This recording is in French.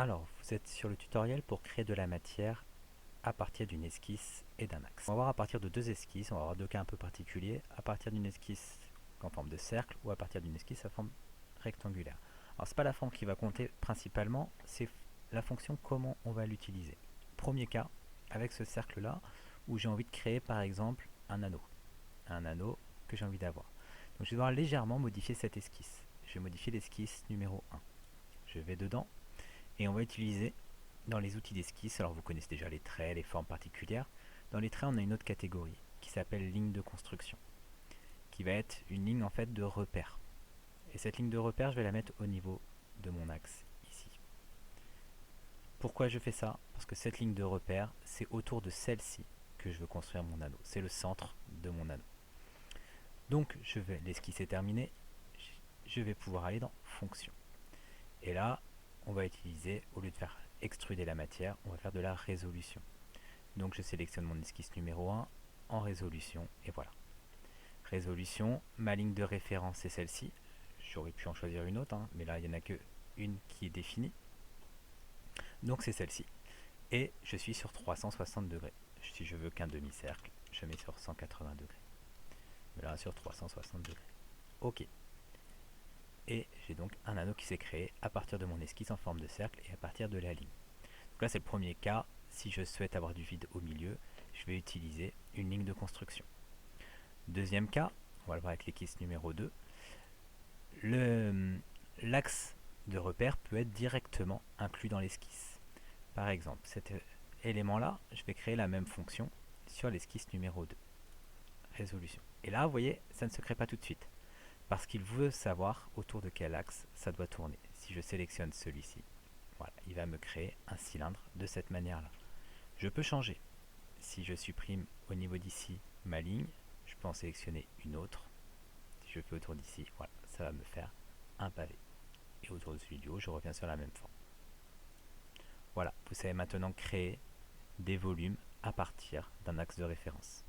Alors, vous êtes sur le tutoriel pour créer de la matière à partir d'une esquisse et d'un axe. On va voir à partir de deux esquisses, on va avoir deux cas un peu particuliers, à partir d'une esquisse en forme de cercle ou à partir d'une esquisse à forme rectangulaire. Alors, c'est pas la forme qui va compter principalement, c'est la fonction comment on va l'utiliser. Premier cas, avec ce cercle-là, où j'ai envie de créer par exemple un anneau que j'ai envie d'avoir. Donc je vais devoir légèrement modifier cette esquisse. Je vais modifier l'esquisse numéro 1. Je vais dedans et on va utiliser dans les outils d'esquisse, alors vous connaissez déjà les traits, les formes particulières. Dans les traits, on a une autre catégorie qui s'appelle ligne de construction, qui va être une ligne en fait de repère. Et cette ligne de repère, je vais la mettre au niveau de mon axe ici. Pourquoi je fais ça? Parce que cette ligne de repère, c'est autour de celle-ci que je veux construire mon anneau. C'est le centre de mon anneau. Donc l'esquisse est terminée, je vais pouvoir aller dans fonction. Et là, on va utiliser, au lieu de faire extruder la matière, on va faire de la résolution. Donc je sélectionne mon esquisse numéro 1 en résolution, et voilà. Résolution, ma ligne de référence c'est celle-ci. J'aurais pu en choisir une autre, mais là il n'y en a qu'une qui est définie. Donc c'est celle-ci. Et je suis sur 360 degrés. Si je veux qu'un demi-cercle, je mets sur 180 degrés. Mais là sur 360 degrés. Ok. Et j'ai donc un anneau qui s'est créé à partir de mon esquisse en forme de cercle et à partir de la ligne. Donc là c'est le premier cas. Si je souhaite avoir du vide au milieu, je vais utiliser une ligne de construction. Deuxième cas, on va le voir avec l'esquisse numéro 2. L'axe de repère peut être directement inclus dans l'esquisse. Par exemple, cet élément-là, je vais créer la même fonction sur l'esquisse numéro 2. Résolution. Et là, vous voyez, ça ne se crée pas tout de suite. Parce qu'il veut savoir autour de quel axe ça doit tourner. Si je sélectionne celui-ci, voilà, il va me créer un cylindre de cette manière-là. Je peux changer. Si je supprime au niveau d'ici ma ligne, je peux en sélectionner une autre. Si je fais autour d'ici, voilà, ça va me faire un pavé. Et autour de celui du haut, je reviens sur la même forme. Voilà, vous savez maintenant créer des volumes à partir d'un axe de référence.